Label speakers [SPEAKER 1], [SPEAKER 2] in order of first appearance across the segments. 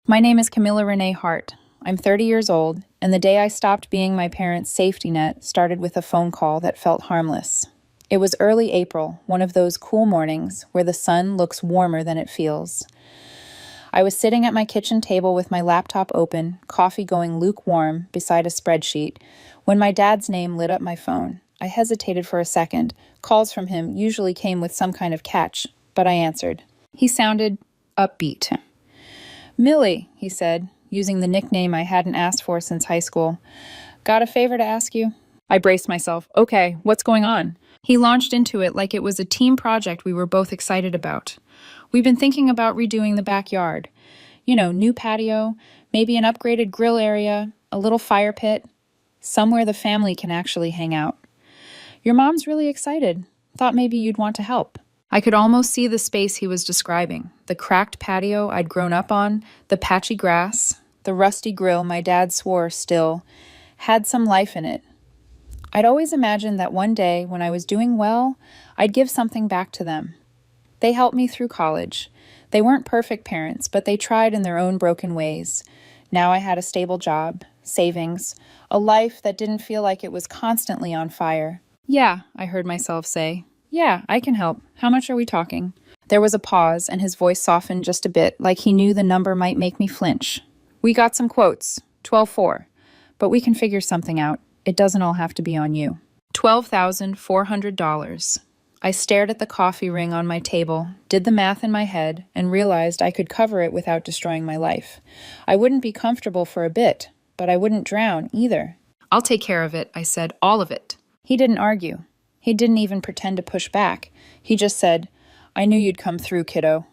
[SPEAKER 1] My name is Camilla Renee Hart. I'm 30 years old, and the day I stopped being my parents' safety net started with a phone call that felt harmless. It was early April, one of those cool mornings where the sun looks warmer than it feels. I was sitting at my kitchen table with my laptop open, coffee going lukewarm beside a spreadsheet, when my dad's name lit up my phone. I hesitated for a second. Calls from him usually came with some kind of catch, but I answered. He sounded upbeat. "Millie," he said, using the nickname I hadn't asked for since high school. "Got a favor to ask you?" I braced myself. "Okay, what's going on?" He launched into it like it was a team project we were both excited about. "We've been thinking about redoing the backyard. New patio, maybe an upgraded grill area, a little fire pit, somewhere the family can actually hang out. Your mom's really excited. Thought maybe you'd want to help." I could almost see the space he was describing, the cracked patio I'd grown up on, the patchy grass, the rusty grill my dad swore still had some life in it. I'd always imagined that one day, when I was doing well, I'd give something back to them. They helped me through college. They weren't perfect parents, but they tried in their own broken ways. Now I had a stable job, savings, a life that didn't feel like it was constantly on fire. "Yeah," I heard myself say. "Yeah, I can help. How much are we talking?" There was a pause, and his voice softened just a bit, like he knew the number might make me flinch. "We got some quotes. 12,400. But we can figure something out. It doesn't all have to be on you." $12,400. I stared at the coffee ring on my table, did the math in my head, and realized I could cover it without destroying my life. I wouldn't be comfortable for a bit, but I wouldn't drown either. "I'll take care of it," I said, "all of it." He didn't argue. He didn't even pretend to push back. He just said, "I knew you'd come through, kiddo."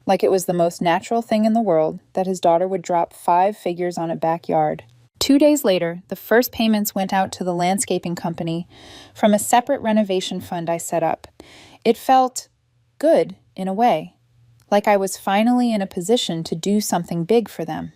[SPEAKER 1] Like it was the most natural thing in the world that his daughter would drop 5 figures on a backyard. 2 days later, the first payments went out to the landscaping company from a separate renovation fund I set up. It felt good, in a way, like I was finally in a position to do something big for them.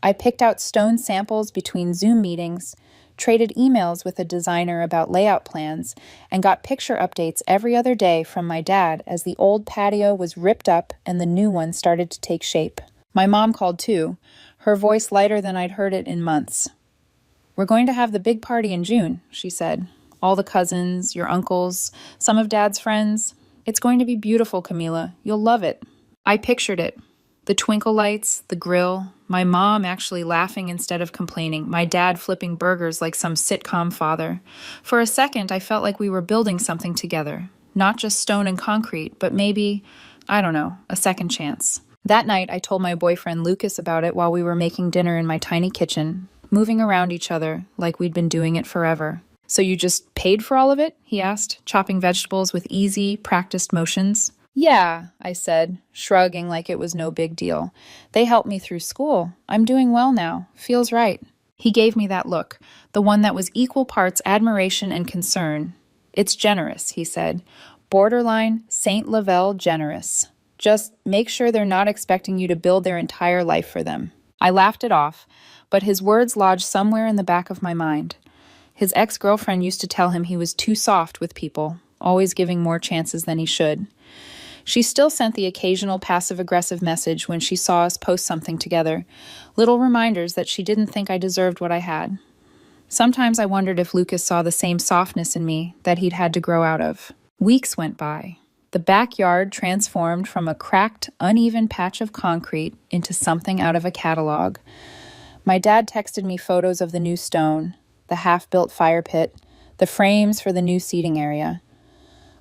[SPEAKER 1] I picked out stone samples between Zoom meetings, traded emails with a designer about layout plans, and got picture updates every other day from my dad as the old patio was ripped up and the new one started to take shape. My mom called too, her voice lighter than I'd heard it in months. "We're going to have the big party in June," she said. "All the cousins, your uncles, some of Dad's friends. It's going to be beautiful, Camila. You'll love it." I pictured it. The twinkle lights, the grill, my mom actually laughing instead of complaining, my dad flipping burgers like some sitcom father. For a second, I felt like we were building something together. Not just stone and concrete, but maybe, I don't know, a second chance. That night, I told my boyfriend Lucas about it while we were making dinner in my tiny kitchen, moving around each other like we'd been doing it forever. "So you just paid for all of it?" he asked, chopping vegetables with easy, practiced motions. "Yeah," I said, shrugging like it was no big deal. "They helped me through school. I'm doing well now. Feels right." He gave me that look, the one that was equal parts admiration and concern. "It's generous," he said. "Borderline Saint Lavelle generous. Just make sure they're not expecting you to build their entire life for them." I laughed it off, but his words lodged somewhere in the back of my mind. His ex-girlfriend used to tell him he was too soft with people, always giving more chances than he should. She still sent the occasional passive-aggressive message when she saw us post something together, little reminders that she didn't think I deserved what I had. Sometimes I wondered if Lucas saw the same softness in me that he'd had to grow out of. Weeks went by. The backyard transformed from a cracked, uneven patch of concrete into something out of a catalog. My dad texted me photos of the new stone, the half-built fire pit, the frames for the new seating area.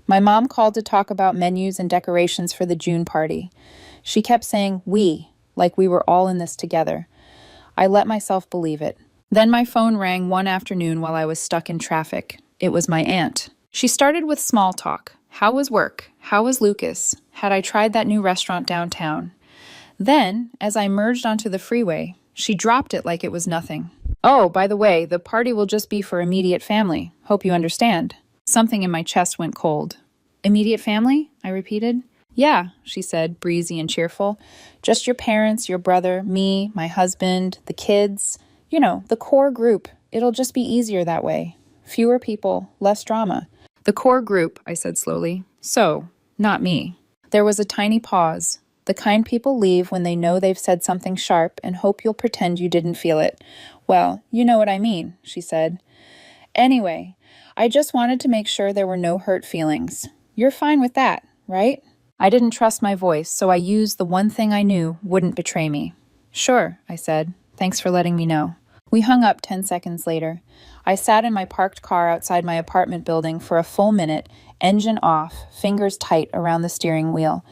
[SPEAKER 1] My mom called to talk about menus and decorations for the June party. She kept saying "we," like we were all in this together. I let myself believe it. Then my phone rang one afternoon while I was stuck in traffic. It was my aunt. She started with small talk. How was work? How was Lucas? Had I tried that new restaurant downtown? Then, as I merged onto the freeway, she dropped it like it was nothing. "Oh, by the way, the party will just be for immediate family. Hope you understand." Something in my chest went cold. "Immediate family?" I repeated. "Yeah," she said, breezy and cheerful. "Just your parents, your brother, me, my husband, the kids. The core group. It'll just be easier that way. Fewer people, less drama." "The core group," I said slowly. "So, not me." There was a tiny pause. The kind people leave when they know they've said something sharp and hope you'll pretend you didn't feel it. Well, you know what I mean, she said. Anyway, I just wanted to make sure there were no hurt feelings. You're fine with that, right? I didn't trust my voice, so I used the one thing I knew wouldn't betray me. Sure, I said. Thanks for letting me know. We hung up 10 seconds later. I sat in my parked car outside my apartment building for a full minute, engine off, fingers tight around the steering wheel.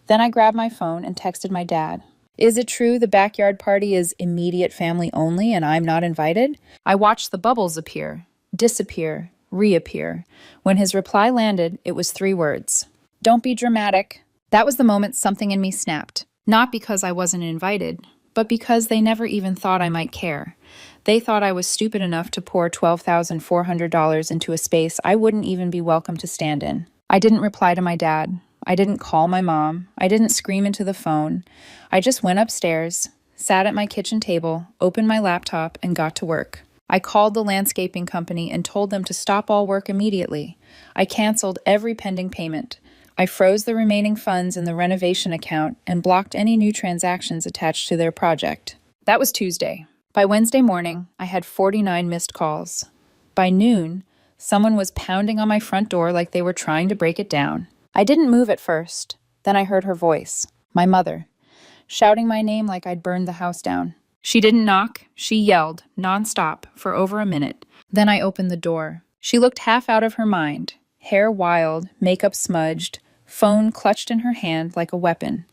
[SPEAKER 1] Then I grabbed my phone and texted my dad. Is it true the backyard party is immediate family only and I'm not invited? I watched the bubbles appear, disappear, reappear. When his reply landed, it was 3 words. Don't be dramatic. That was the moment something in me snapped. Not because I wasn't invited, but because they never even thought I might care. They thought I was stupid enough to pour $12,400 into a space I wouldn't even be welcome to stand in. I didn't reply to my dad. I didn't call my mom. I didn't scream into the phone. I just went upstairs, sat at my kitchen table, opened my laptop, and got to work. I called the landscaping company and told them to stop all work immediately. I canceled every pending payment. I froze the remaining funds in the renovation account and blocked any new transactions attached to their project. That was Tuesday. By Wednesday morning, I had 49 missed calls. By noon, someone was pounding on my front door like they were trying to break it down. I didn't move at first. Then I heard her voice, my mother, shouting my name like I'd burned the house down. She didn't knock. She yelled, nonstop, for over a minute. Then I opened the door. She looked half out of her mind, hair wild, makeup smudged, phone clutched in her hand like a weapon.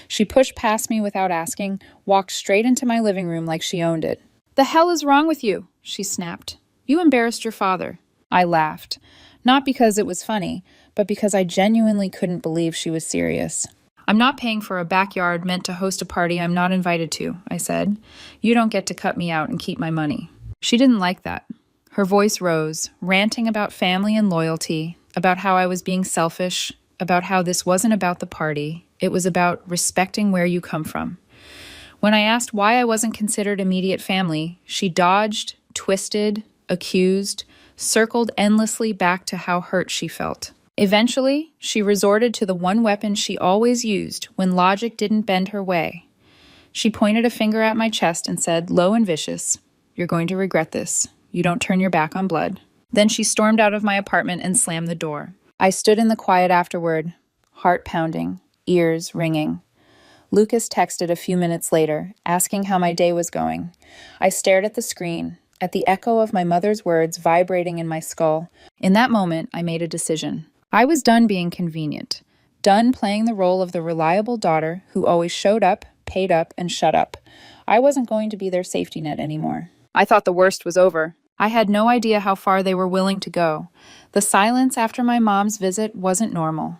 [SPEAKER 1] She pushed past me without asking, walked straight into my living room like she owned it. "The hell is wrong with you?" she snapped. "You embarrassed your father." I laughed, not because it was funny, but because I genuinely couldn't believe she was serious. "I'm not paying for a backyard meant to host a party I'm not invited to," I said. "You don't get to cut me out and keep my money." She didn't like that. Her voice rose, ranting about family and loyalty, about how I was being selfish, about how this wasn't about the party. It was about respecting where you come from. When I asked why I wasn't considered immediate family, she dodged, twisted, accused, circled endlessly back to how hurt she felt. Eventually, she resorted to the one weapon she always used when logic didn't bend her way. She pointed a finger at my chest and said, low and vicious, "You're going to regret this. You don't turn your back on blood." Then she stormed out of my apartment and slammed the door. I stood in the quiet afterward, heart pounding, ears ringing. Lucas texted a few minutes later, asking how my day was going. I stared at the screen, at the echo of my mother's words vibrating in my skull. In that moment, I made a decision. I was done being convenient, done playing the role of the reliable daughter who always showed up, paid up, and shut up. I wasn't going to be their safety net anymore. I thought the worst was over. I had no idea how far they were willing to go. The silence after my mom's visit wasn't normal.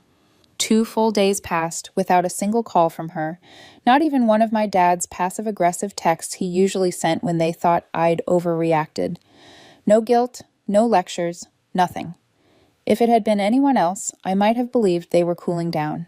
[SPEAKER 1] 2 full days passed without a single call from her, not even one of my dad's passive-aggressive texts he usually sent when they thought I'd overreacted. No guilt, no lectures, nothing. If it had been anyone else, I might have believed they were cooling down.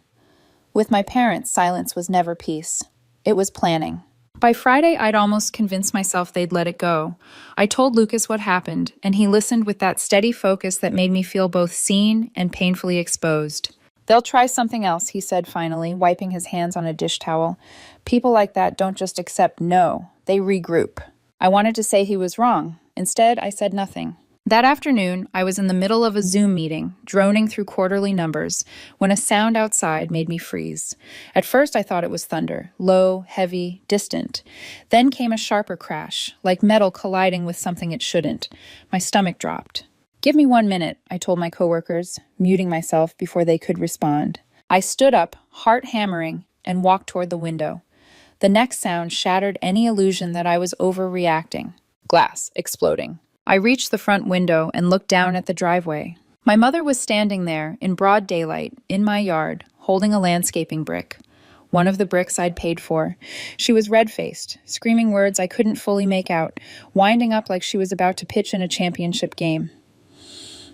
[SPEAKER 1] With my parents, silence was never peace. It was planning. By Friday, I'd almost convinced myself they'd let it go. I told Lucas what happened, and he listened with that steady focus that made me feel both seen and painfully exposed. "They'll try something else," he said finally, wiping his hands on a dish towel. "People like that don't just accept no, they regroup." I wanted to say he was wrong. Instead, I said nothing. That afternoon, I was in the middle of a Zoom meeting, droning through quarterly numbers, when a sound outside made me freeze. At first, I thought it was thunder, low, heavy, distant. Then came a sharper crash, like metal colliding with something it shouldn't. My stomach dropped. "Give me 1 minute," I told my coworkers, muting myself before they could respond. I stood up, heart hammering, and walked toward the window. The next sound shattered any illusion that I was overreacting. Glass exploding. I reached the front window and looked down at the driveway. My mother was standing there, in broad daylight, in my yard, holding a landscaping brick. One of the bricks I'd paid for. She was red-faced, screaming words I couldn't fully make out, winding up like she was about to pitch in a championship game.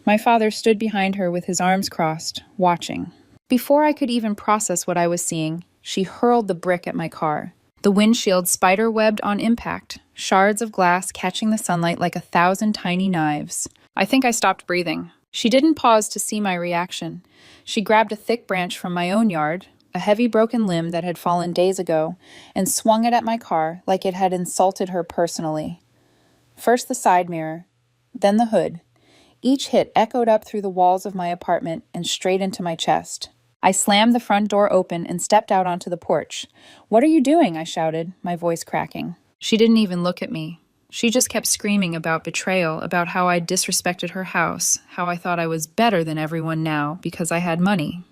[SPEAKER 1] My father stood behind her with his arms crossed, watching. Before I could even process what I was seeing, she hurled the brick at my car. The windshield spider-webbed on impact, shards of glass catching the sunlight like 1,000 tiny knives. I think I stopped breathing. She didn't pause to see my reaction. She grabbed a thick branch from my own yard, a heavy broken limb that had fallen days ago, and swung it at my car like it had insulted her personally. First the side mirror, then the hood. Each hit echoed up through the walls of my apartment and straight into my chest. I slammed the front door open and stepped out onto the porch. "What are you doing?" I shouted, my voice cracking. She didn't even look at me. She just kept screaming about betrayal, about how I'd disrespected her house, how I thought I was better than everyone now because I had money.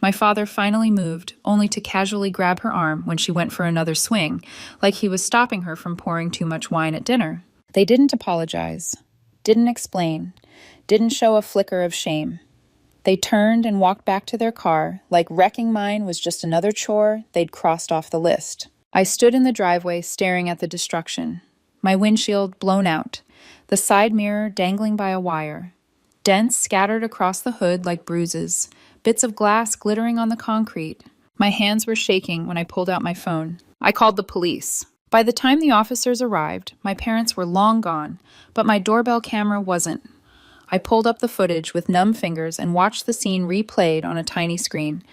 [SPEAKER 1] My father finally moved, only to casually grab her arm when she went for another swing, like he was stopping her from pouring too much wine at dinner. They didn't apologize, didn't explain, didn't show a flicker of shame. They turned and walked back to their car, like wrecking mine was just another chore they'd crossed off the list. I stood in the driveway staring at the destruction. My windshield blown out, the side mirror dangling by a wire, dents scattered across the hood like bruises, bits of glass glittering on the concrete. My hands were shaking when I pulled out my phone. I called the police. By the time the officers arrived, my parents were long gone, but my doorbell camera wasn't. I pulled up the footage with numb fingers and watched the scene replayed on a tiny screen.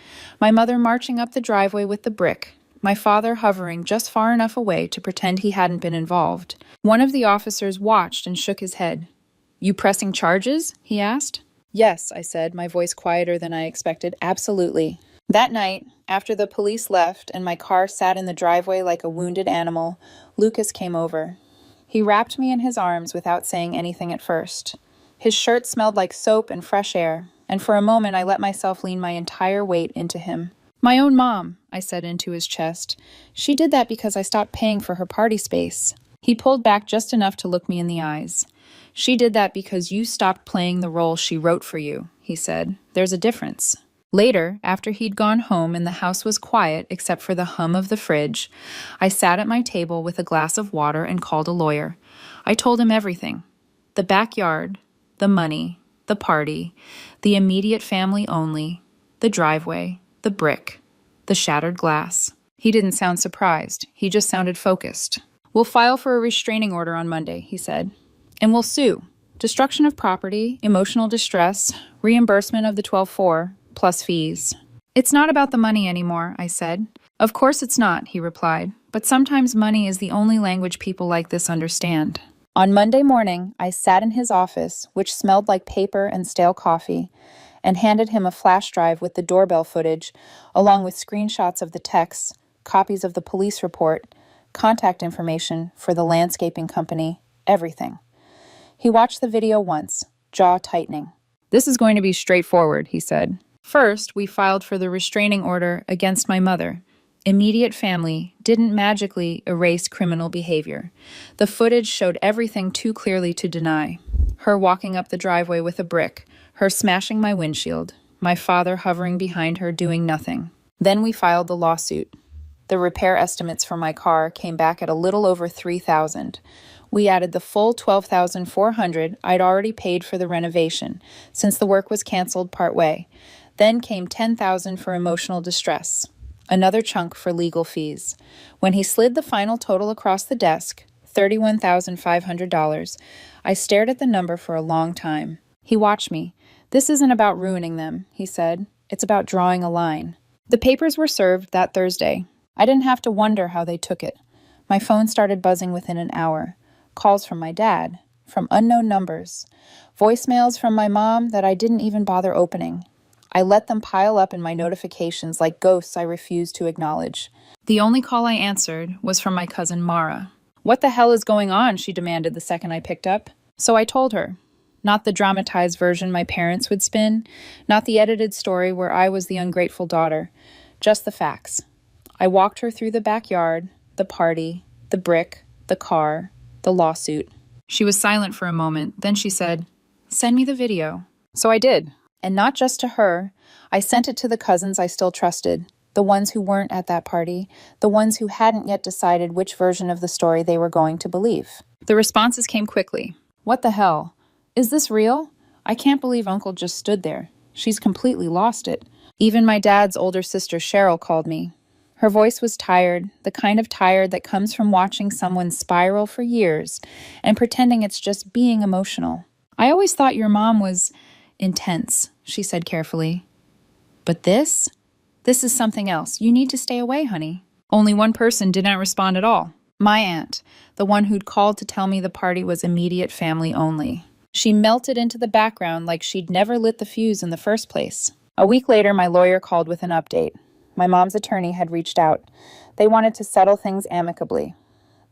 [SPEAKER 1] My mother marching up the driveway with the brick, my father hovering just far enough away to pretend he hadn't been involved. One of the officers watched and shook his head. "You pressing charges?" he asked. "Yes," I said, my voice quieter than I expected. "Absolutely." That night, after the police left and my car sat in the driveway like a wounded animal, Lucas came over. He wrapped me in his arms without saying anything at first. His shirt smelled like soap and fresh air, and for a moment I let myself lean my entire weight into him. "My own mom," I said into his chest. "She did that because I stopped paying for her party space." He pulled back just enough to look me in the eyes. "She did that because you stopped playing the role she wrote for you," he said. "There's a difference." Later, after he'd gone home and the house was quiet except for the hum of the fridge, I sat at my table with a glass of water and called a lawyer. I told him everything. The backyard, the money, the party, the immediate family only, the driveway, the brick, the shattered glass. He didn't sound surprised. He just sounded focused. "We'll file for a restraining order on Monday," he said. "And we'll sue. Destruction of property, emotional distress, reimbursement of the 12-4, plus fees." "It's not about the money anymore," I said. "Of course it's not," he replied. "But sometimes money is the only language people like this understand." On Monday morning, I sat in his office, which smelled like paper and stale coffee, and handed him a flash drive with the doorbell footage, along with screenshots of the texts, copies of the police report, contact information for the landscaping company, everything. He watched the video once, jaw tightening. "This is going to be straightforward," he said. "First, we filed for the restraining order against my mother. Immediate family didn't magically erase criminal behavior. The footage showed everything too clearly to deny. Her walking up the driveway with a brick, her smashing my windshield, my father hovering behind her doing nothing. Then we filed the lawsuit. The repair estimates for my car came back at a little over $3,000. We added the full $12,400 I'd already paid for the renovation, since the work was canceled partway. Then came $10,000 for emotional distress. Another chunk for legal fees. When he slid the final total across the desk, $31,500, I stared at the number for a long time. He watched me. "This isn't about ruining them," he said. "It's about drawing a line." The papers were served that Thursday. I didn't have to wonder how they took it. My phone started buzzing within an hour. Calls from my dad, from unknown numbers, voicemails from my mom that I didn't even bother opening. I let them pile up in my notifications like ghosts I refused to acknowledge. The only call I answered was from my cousin Mara. "What the hell is going on?" she demanded the second I picked up. So I told her. Not the dramatized version my parents would spin, not the edited story where I was the ungrateful daughter, just the facts. I walked her through the backyard, the party, the brick, the car, the lawsuit. She was silent for a moment, then she said, "Send me the video." So I did. And not just to her, I sent it to the cousins I still trusted, the ones who weren't at that party, the ones who hadn't yet decided which version of the story they were going to believe. The responses came quickly. "What the hell? Is this real? I can't believe Uncle just stood there. She's completely lost it." Even my dad's older sister Cheryl called me. Her voice was tired, the kind of tired that comes from watching someone spiral for years and pretending it's just being emotional. "I always thought your mom was intense," she said carefully. "But this? This is something else. You need to stay away, honey." Only one person didn't respond at all. My aunt, the one who'd called to tell me the party was immediate family only. She melted into the background like she'd never lit the fuse in the first place. A week later, my lawyer called with an update. My mom's attorney had reached out. They wanted to settle things amicably.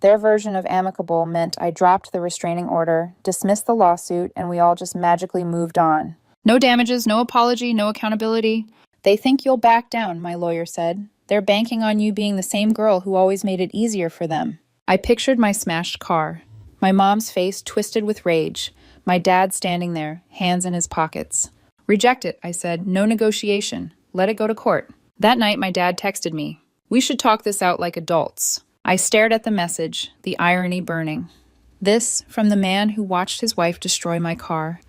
[SPEAKER 1] Their version of amicable meant I dropped the restraining order, dismissed the lawsuit, and we all just magically moved on. No damages, no apology, no accountability. They think you'll back down, my lawyer said. They're banking on you being the same girl who always made it easier for them. I pictured my smashed car. My mom's face twisted with rage. My dad standing there, hands in his pockets. "Reject it," I said. "No negotiation. Let it go to court." That night, my dad texted me. "We should talk this out like adults." I stared at the message, the irony burning. This from the man who watched his wife destroy my car.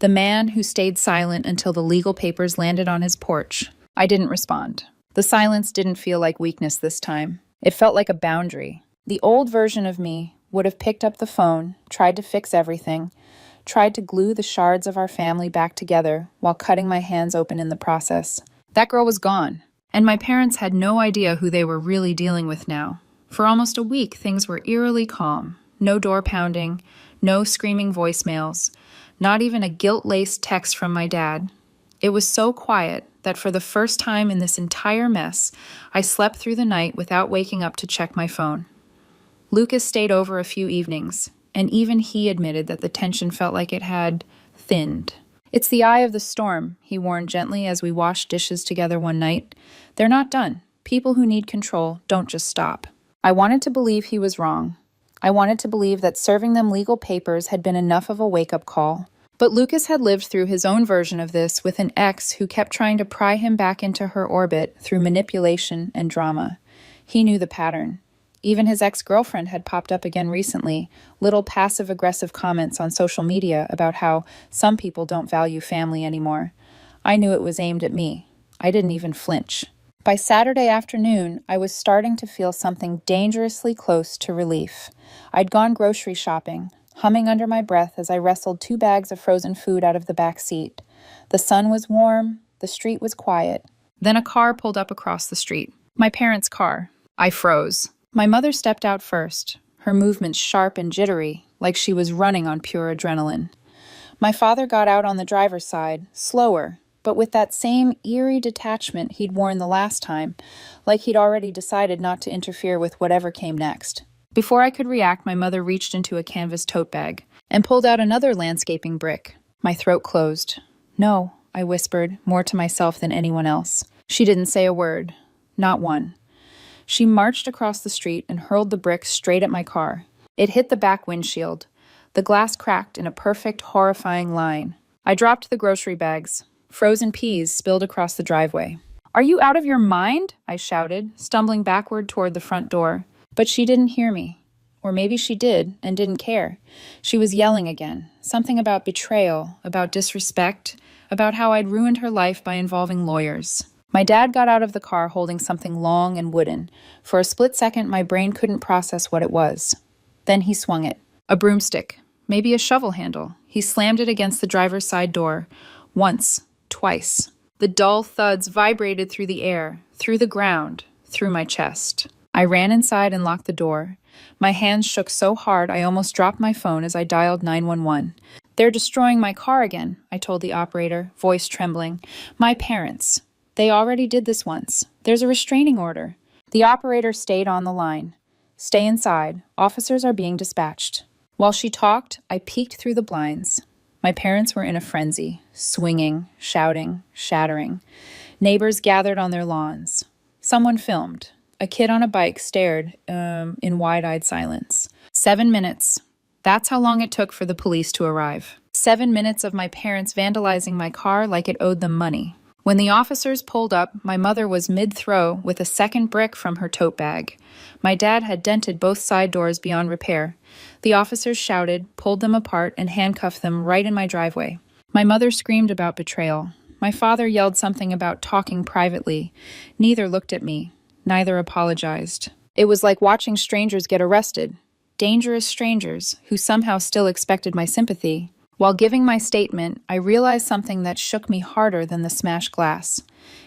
[SPEAKER 1] The man who stayed silent until the legal papers landed on his porch. I didn't respond. The silence didn't feel like weakness this time. It felt like a boundary. The old version of me would have picked up the phone, tried to fix everything, tried to glue the shards of our family back together while cutting my hands open in the process. That girl was gone, and my parents had no idea who they were really dealing with now. For almost a week, things were eerily calm. No door pounding, no screaming voicemails, not even a guilt-laced text from my dad. It was so quiet that for the first time in this entire mess, I slept through the night without waking up to check my phone. Lucas stayed over a few evenings, and even he admitted that the tension felt like it had thinned. "It's the eye of the storm," he warned gently as we washed dishes together one night. "They're not done. People who need control don't just stop." I wanted to believe he was wrong. I wanted to believe that serving them legal papers had been enough of a wake-up call. But Lucas had lived through his own version of this with an ex who kept trying to pry him back into her orbit through manipulation and drama. He knew the pattern. Even his ex-girlfriend had popped up again recently, little passive-aggressive comments on social media about how some people don't value family anymore. I knew it was aimed at me. I didn't even flinch. By Saturday afternoon, I was starting to feel something dangerously close to relief. I'd gone grocery shopping, humming under my breath as I wrestled 2 bags of frozen food out of the back seat. The sun was warm, the street was quiet. Then a car pulled up across the street. My parents' car. I froze. My mother stepped out first, her movements sharp and jittery, like she was running on pure adrenaline. My father got out on the driver's side, slower, but with that same eerie detachment he'd worn the last time, like he'd already decided not to interfere with whatever came next. Before I could react, my mother reached into a canvas tote bag and pulled out another landscaping brick. My throat closed. "No," I whispered, more to myself than anyone else. She didn't say a word. Not one. She marched across the street and hurled the brick straight at my car. It hit the back windshield. The glass cracked in a perfect, horrifying line. I dropped the grocery bags. Frozen peas spilled across the driveway. "Are you out of your mind?" I shouted, stumbling backward toward the front door. But she didn't hear me. Or maybe she did and didn't care. She was yelling again. Something about betrayal, about disrespect, about how I'd ruined her life by involving lawyers. My dad got out of the car holding something long and wooden. For a split second, my brain couldn't process what it was. Then he swung it. A broomstick. Maybe a shovel handle. He slammed it against the driver's side door. Once. Twice. The dull thuds vibrated through the air, through the ground, through my chest. I ran inside and locked the door. My hands shook so hard I almost dropped my phone as I dialed 911. "They're destroying my car again," I told the operator, voice trembling. "My parents. They already did this once. There's a restraining order." The operator stayed on the line. "Stay inside. Officers are being dispatched." While she talked, I peeked through the blinds. My parents were in a frenzy, swinging, shouting, shattering. Neighbors gathered on their lawns. Someone filmed. A kid on a bike stared in wide-eyed silence. 7 minutes. That's how long it took for the police to arrive. 7 minutes of my parents vandalizing my car like it owed them money. When the officers pulled up, my mother was mid-throw with a second brick from her tote bag. My dad had dented both side doors beyond repair. The officers shouted, pulled them apart, and handcuffed them right in my driveway. My mother screamed about betrayal. My father yelled something about talking privately. Neither looked at me. Neither apologized. It was like watching strangers get arrested. Dangerous strangers who somehow still expected my sympathy. While giving my statement, I realized something that shook me harder than the smashed glass.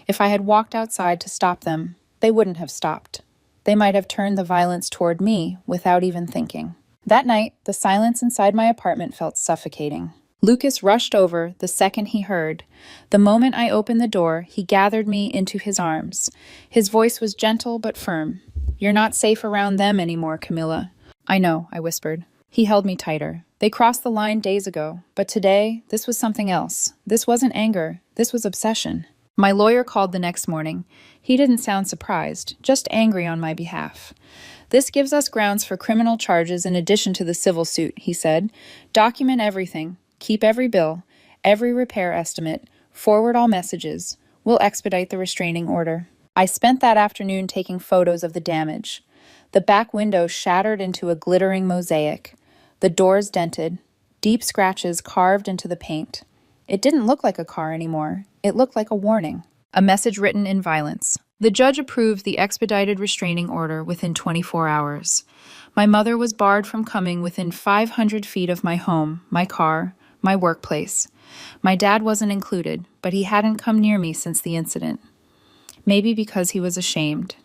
[SPEAKER 1] If I had walked outside to stop them, they wouldn't have stopped. They might have turned the violence toward me without even thinking. That night, the silence inside my apartment felt suffocating. Lucas rushed over the second he heard. The moment I opened the door, he gathered me into his arms. His voice was gentle but firm. "You're not safe around them anymore, Camilla." "I know," I whispered. He held me tighter. "They crossed the line days ago, but today, this was something else. This wasn't anger. This was obsession." My lawyer called the next morning. He didn't sound surprised, just angry on my behalf. "This gives us grounds for criminal charges in addition to the civil suit," he said. "Document everything. Keep every bill, every repair estimate, forward all messages. We'll expedite the restraining order." I spent that afternoon taking photos of the damage. The back window shattered into a glittering mosaic. The doors dented, deep scratches carved into the paint. It didn't look like a car anymore. It looked like a warning. A message written in violence. The judge approved the expedited restraining order within 24 hours. My mother was barred from coming within 500 feet of my home, my car, my workplace. My dad wasn't included, but he hadn't come near me since the incident. Maybe because he was ashamed.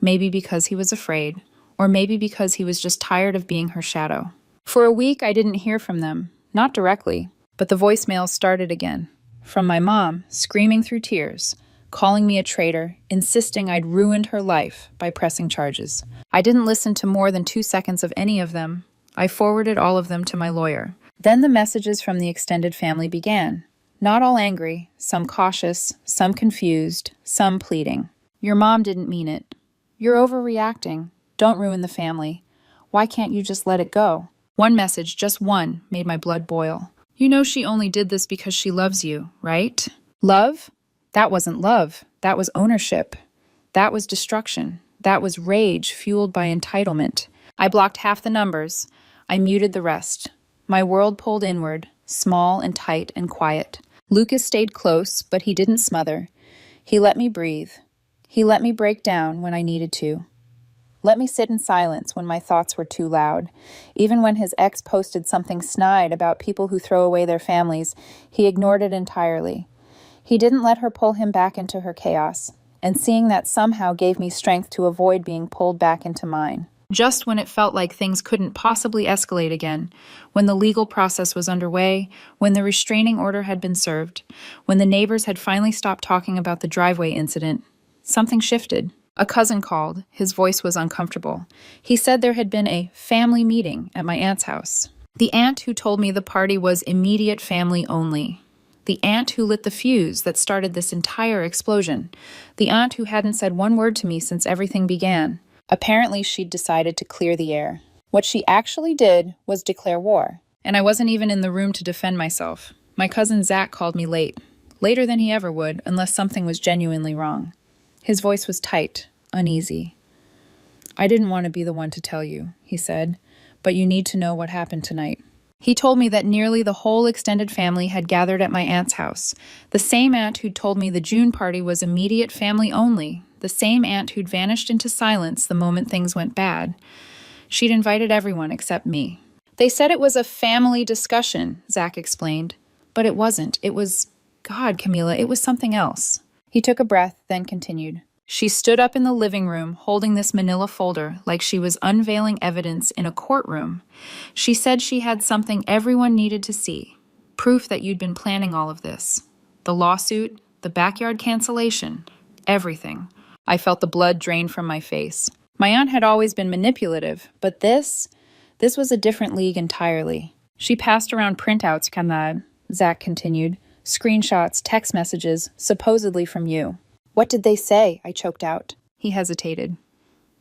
[SPEAKER 1] Maybe because he was afraid. Or maybe because he was just tired of being her shadow. For a week, I didn't hear from them. Not directly. But the voicemails started again. From my mom, screaming through tears, calling me a traitor, insisting I'd ruined her life by pressing charges. I didn't listen to more than 2 seconds of any of them. I forwarded all of them to my lawyer. Then the messages from the extended family began. Not all angry, some cautious, some confused, some pleading. "Your mom didn't mean it. You're overreacting. Don't ruin the family. Why can't you just let it go?" One message, just one, made my blood boil. "You know she only did this because she loves you, right?" Love? That wasn't love. That was ownership. That was destruction. That was rage fueled by entitlement. I blocked half the numbers. I muted the rest. My world pulled inward, small and tight and quiet. Lucas stayed close, but he didn't smother. He let me breathe. He let me break down when I needed to. Let me sit in silence when my thoughts were too loud. Even when his ex posted something snide about people who throw away their families, he ignored it entirely. He didn't let her pull him back into her chaos, and seeing that somehow gave me strength to avoid being pulled back into mine. Just when it felt like things couldn't possibly escalate again, when the legal process was underway, when the restraining order had been served, when the neighbors had finally stopped talking about the driveway incident, something shifted. A cousin called. His voice was uncomfortable. He said there had been a family meeting at my aunt's house. The aunt who told me the party was immediate family only. The aunt who lit the fuse that started this entire explosion. The aunt who hadn't said one word to me since everything began. Apparently, she'd decided to clear the air. What she actually did was declare war. And I wasn't even in the room to defend myself. My cousin Zach called me late. Later than he ever would, unless something was genuinely wrong. His voice was tight, uneasy. "I didn't want to be the one to tell you," he said, "but you need to know what happened tonight." He told me that nearly the whole extended family had gathered at my aunt's house. The same aunt who'd told me the June party was immediate family only. The same aunt who'd vanished into silence the moment things went bad. She'd invited everyone except me. "They said it was a family discussion," Zach explained. "But it wasn't. It was... God, Camila, it was something else." He took a breath, then continued. "She stood up in the living room holding this manila folder like she was unveiling evidence in a courtroom. She said she had something everyone needed to see. Proof that you'd been planning all of this. The lawsuit, the backyard cancellation, everything." I felt the blood drain from my face. My aunt had always been manipulative, but this was a different league entirely. "She passed around printouts, Kanad," Zach continued. "Screenshots, text messages, supposedly from you." "What did they say?" I choked out. He hesitated.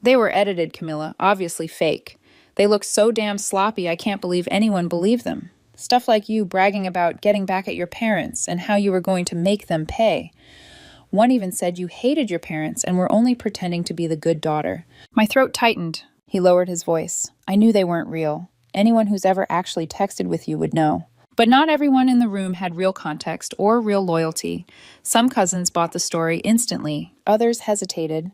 [SPEAKER 1] "They were edited, Camilla, obviously fake. They look so damn sloppy I can't believe anyone believed them. Stuff like you bragging about getting back at your parents and how you were going to make them pay. One even said you hated your parents and were only pretending to be the good daughter." My throat tightened. He lowered his voice. "I knew they weren't real. Anyone who's ever actually texted with you would know. But not everyone in the room had real context or real loyalty. Some cousins bought the story instantly. Others hesitated.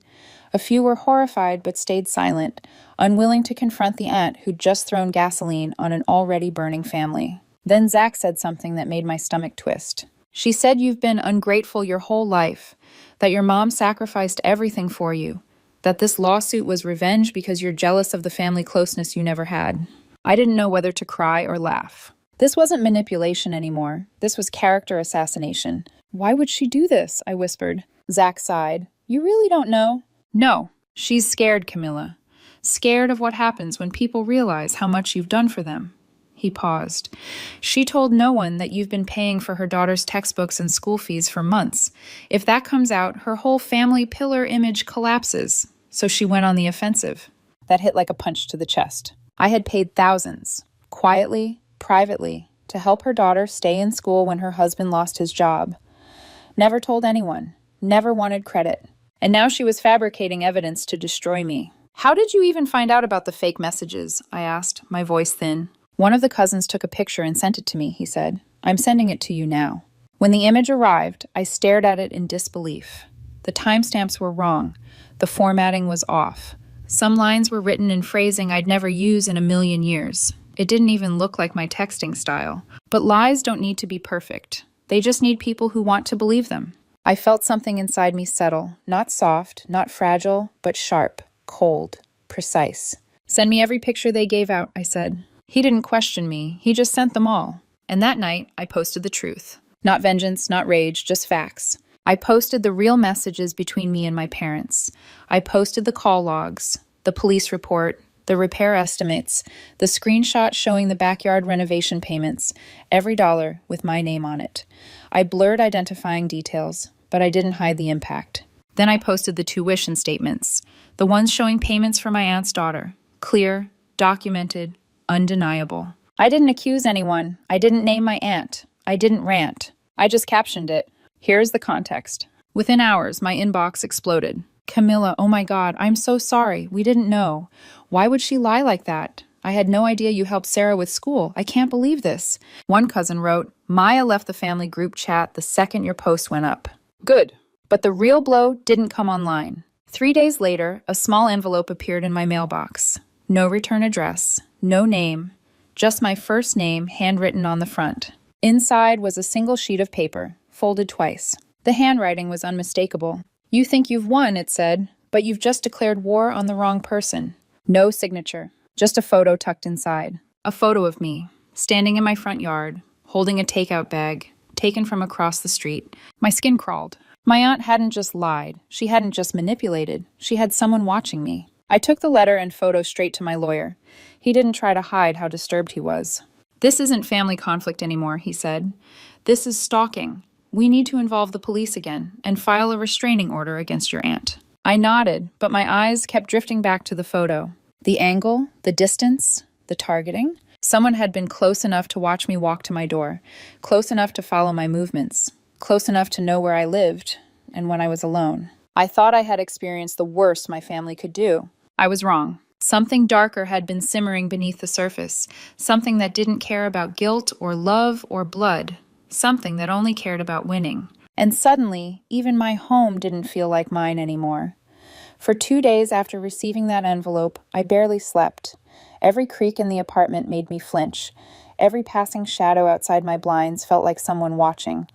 [SPEAKER 1] A few were horrified but stayed silent, unwilling to confront the aunt who'd just thrown gasoline on an already burning family. Then Zach said something that made my stomach twist. She said you've been ungrateful your whole life, that your mom sacrificed everything for you, that this lawsuit was revenge because you're jealous of the family closeness you never had. I didn't know whether to cry or laugh. This wasn't manipulation anymore. This was character assassination. Why would she do this? I whispered. Zach sighed. You really don't know? No. She's scared, Camilla. Scared of what happens when people realize how much you've done for them. He paused. She told no one that you've been paying for her daughter's textbooks and school fees for months. If that comes out, her whole family pillar image collapses. So she went on the offensive. That hit like a punch to the chest. I had paid thousands, quietly, privately, to help her daughter stay in school when her husband lost his job. Never told anyone. Never wanted credit. And now she was fabricating evidence to destroy me. How did you even find out about the fake messages? I asked, my voice thin. One of the cousins took a picture and sent it to me, he said. I'm sending it to you now. When the image arrived, I stared at it in disbelief. The timestamps were wrong. The formatting was off. Some lines were written in phrasing I'd never use in a million years. It didn't even look like my texting style. But lies don't need to be perfect. They just need people who want to believe them. I felt something inside me settle, not soft, not fragile, but sharp, cold, precise. Send me every picture they gave out, I said. He didn't question me. He just sent them all. And that night, I posted the truth. Not vengeance, not rage, just facts. I posted the real messages between me and my parents. I posted the call logs, the police report, the repair estimates, the screenshot showing the backyard renovation payments, every dollar with my name on it. I blurred identifying details, but I didn't hide the impact. Then I posted the tuition statements, the ones showing payments for my aunt's daughter. Clear, documented, undeniable. I didn't accuse anyone. I didn't name my aunt. I didn't rant. I just captioned it. Here's the context. Within hours, my inbox exploded. Camilla, oh my God, I'm so sorry. We didn't know. Why would she lie like that? I had no idea you helped Sarah with school. I can't believe this. One cousin wrote, Maya left the family group chat the second your post went up. Good. But the real blow didn't come online. 3 days later, a small envelope appeared in my mailbox. No return address, no name, just my first name handwritten on the front. Inside was a single sheet of paper, folded twice. The handwriting was unmistakable. You think you've won, it said, but you've just declared war on the wrong person. No signature, just a photo tucked inside. A photo of me, standing in my front yard, holding a takeout bag, taken from across the street. My skin crawled. My aunt hadn't just lied. She hadn't just manipulated. She had someone watching me. I took the letter and photo straight to my lawyer. He didn't try to hide how disturbed he was. This isn't family conflict anymore, he said. This is stalking. We need to involve the police again and file a restraining order against your aunt. I nodded, but my eyes kept drifting back to the photo. The angle, the distance, the targeting. Someone had been close enough to watch me walk to my door, close enough to follow my movements, close enough to know where I lived and when I was alone. I thought I had experienced the worst my family could do. I was wrong. Something darker had been simmering beneath the surface, something that didn't care about guilt or love or blood, something that only cared about winning. And suddenly, even my home didn't feel like mine anymore. For 2 days after receiving that envelope, I barely slept. Every creak in the apartment made me flinch. Every passing shadow outside my blinds felt like someone watching.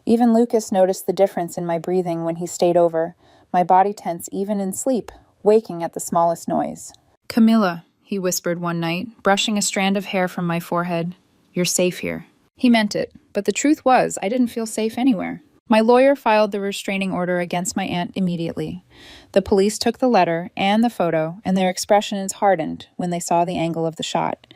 [SPEAKER 1] Even Lucas noticed the difference in my breathing when he stayed over, my body tense even in sleep, waking at the smallest noise. Camilla, he whispered one night, brushing a strand of hair from my forehead. You're safe here. He meant it, but the truth was I didn't feel safe anywhere. My lawyer filed the restraining order against my aunt immediately. The police took the letter and the photo, and their expressions hardened when they saw the angle of the shot.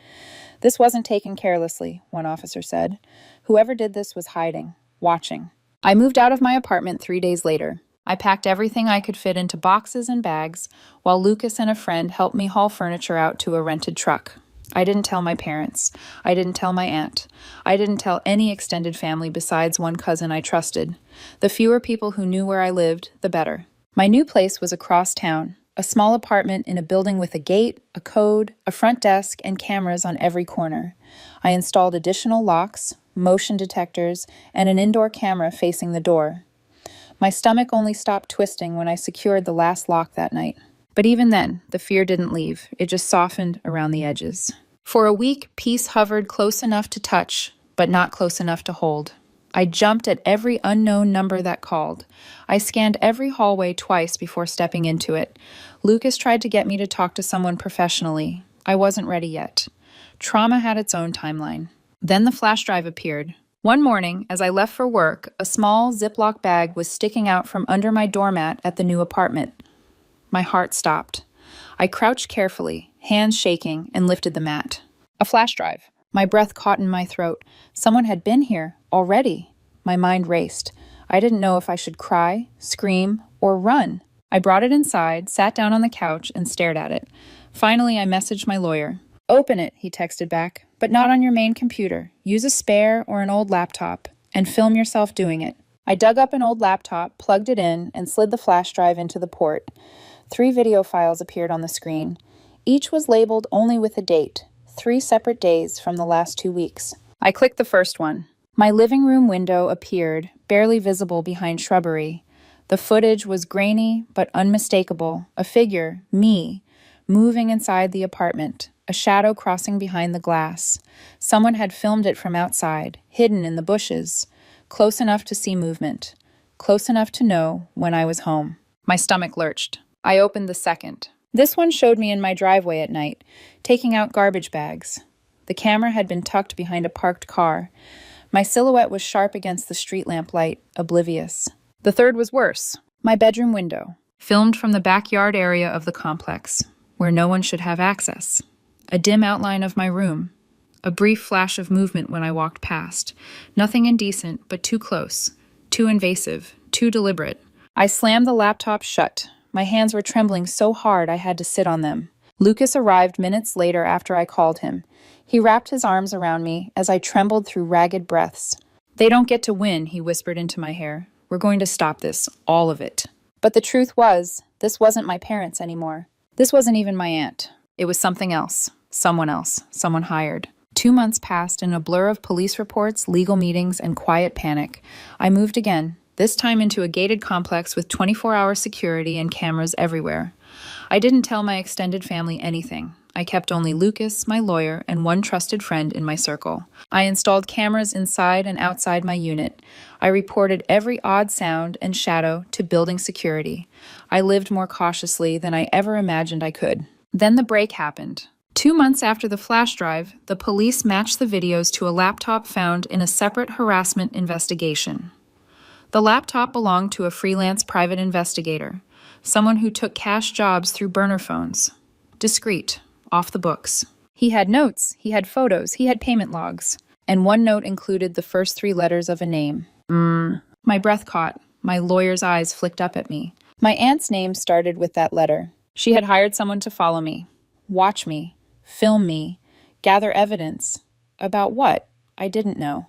[SPEAKER 1] This wasn't taken carelessly, one officer said. Whoever did this was hiding, watching. I moved out of my apartment 3 days later. I packed everything I could fit into boxes and bags, while Lucas and a friend helped me haul furniture out to a rented truck. I didn't tell my parents. I didn't tell my aunt. I didn't tell any extended family besides one cousin I trusted. The fewer people who knew where I lived, the better. My new place was across town, a small apartment in a building with a gate, a code, a front desk, and cameras on every corner. I installed additional locks, motion detectors, and an indoor camera facing the door. My stomach only stopped twisting when I secured the last lock that night. But even then, the fear didn't leave. It just softened around the edges. For a week, peace hovered close enough to touch, but not close enough to hold. I jumped at every unknown number that called. I scanned every hallway twice before stepping into it. Lucas tried to get me to talk to someone professionally. I wasn't ready yet. Trauma had its own timeline. Then the flash drive appeared. One morning, as I left for work, a small Ziploc bag was sticking out from under my doormat at the new apartment. My heart stopped. I crouched carefully, hands shaking, and lifted the mat. A flash drive. My breath caught in my throat. Someone had been here, already. My mind raced. I didn't know if I should cry, scream, or run. I brought it inside, sat down on the couch, and stared at it. Finally, I messaged my lawyer. "Open it," he texted back, "but not on your main computer. Use a spare or an old laptop, and film yourself doing it." I dug up an old laptop, plugged it in, and slid the flash drive into the port. 3 video files appeared on the screen. Each was labeled only with a date, 3 separate days from the last 2 weeks. I clicked the first one. My living room window appeared, barely visible behind shrubbery. The footage was grainy but unmistakable, a figure, me, moving inside the apartment, a shadow crossing behind the glass. Someone had filmed it from outside, hidden in the bushes, close enough to see movement, close enough to know when I was home. My stomach lurched. I opened the second. This one showed me in my driveway at night, taking out garbage bags. The camera had been tucked behind a parked car. My silhouette was sharp against the street lamp light, oblivious. The third was worse. My bedroom window, filmed from the backyard area of the complex, where no one should have access. A dim outline of my room. A brief flash of movement when I walked past. Nothing indecent, but too close, too invasive, too deliberate. I slammed the laptop shut. My hands were trembling so hard I had to sit on them. Lucas arrived minutes later after I called him. He wrapped his arms around me as I trembled through ragged breaths. "They don't get to win," he whispered into my hair. "We're going to stop this, all of it." But the truth was, this wasn't my parents anymore. This wasn't even my aunt. It was something else, someone hired. 2 months passed in a blur of police reports, legal meetings, and quiet panic. I moved again, this time into a gated complex with 24-hour security and cameras everywhere. I didn't tell my extended family anything. I kept only Lucas, my lawyer, and one trusted friend in my circle. I installed cameras inside and outside my unit. I reported every odd sound and shadow to building security. I lived more cautiously than I ever imagined I could. Then the break happened. 2 months after the flash drive, the police matched the videos to a laptop found in a separate harassment investigation. The laptop belonged to a freelance private investigator, someone who took cash jobs through burner phones. Discreet, off the books. He had notes, he had photos, he had payment logs, and one note included the first 3 letters of a name. My breath caught. My lawyer's eyes flicked up at me. My aunt's name started with that letter. She had hired someone to follow me, watch me, film me, gather evidence. About what? I didn't know.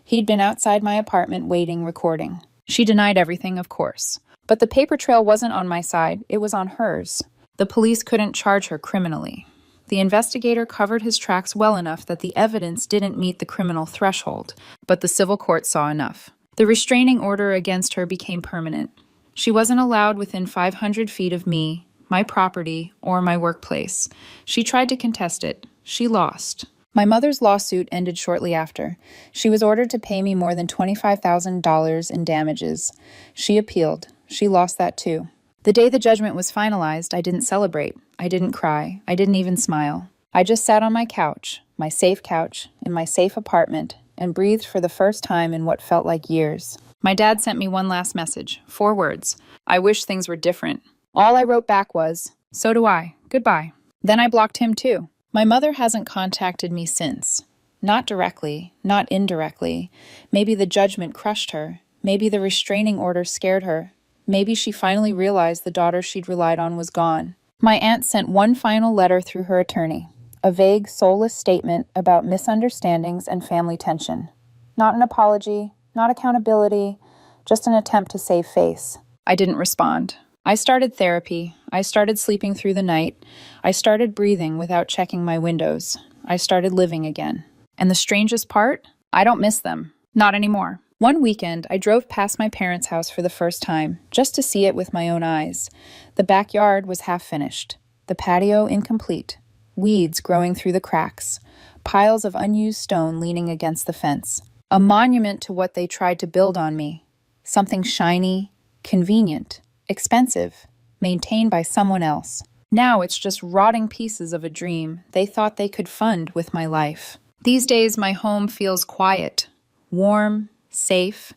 [SPEAKER 1] He'd been outside my apartment waiting, recording. She denied everything, of course. But the paper trail wasn't on my side, it was on hers. The police couldn't charge her criminally. The investigator covered his tracks well enough that the evidence didn't meet the criminal threshold, but the civil court saw enough. The restraining order against her became permanent. She wasn't allowed within 500 feet of me, my property, or my workplace. She tried to contest it. She lost. My mother's lawsuit ended shortly after. She was ordered to pay me more than $25,000 in damages. She appealed. She lost that too. The day the judgment was finalized, I didn't celebrate. I didn't cry. I didn't even smile. I just sat on my couch, my safe couch, in my safe apartment, and breathed for the first time in what felt like years. My dad sent me one last message, 4 words. "I wish things were different." All I wrote back was, "So do I. Goodbye." Then I blocked him too. My mother hasn't contacted me since. Not directly, not indirectly. Maybe the judgment crushed her. Maybe the restraining order scared her. Maybe she finally realized the daughter she'd relied on was gone. My aunt sent one final letter through her attorney, a vague, soulless statement about misunderstandings and family tension. Not an apology, not accountability, just an attempt to save face. I didn't respond. I started therapy. I started sleeping through the night. I started breathing without checking my windows. I started living again. And the strangest part? I don't miss them. Not anymore. One weekend, I drove past my parents' house for the first time, just to see it with my own eyes. The backyard was half finished, the patio incomplete. weeds growing through the cracks, piles of unused stone leaning against the fence. A monument to what they tried to build on me. Something shiny, convenient, expensive, maintained by someone else. Now it's just rotting pieces of a dream they thought they could fund with my life. These days my home feels quiet, warm, safe.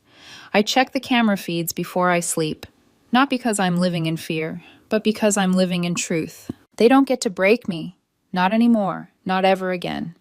[SPEAKER 1] I check the camera feeds before I sleep. Not because I'm living in fear, but because I'm living in truth. They don't get to break me. Not anymore. Not ever again.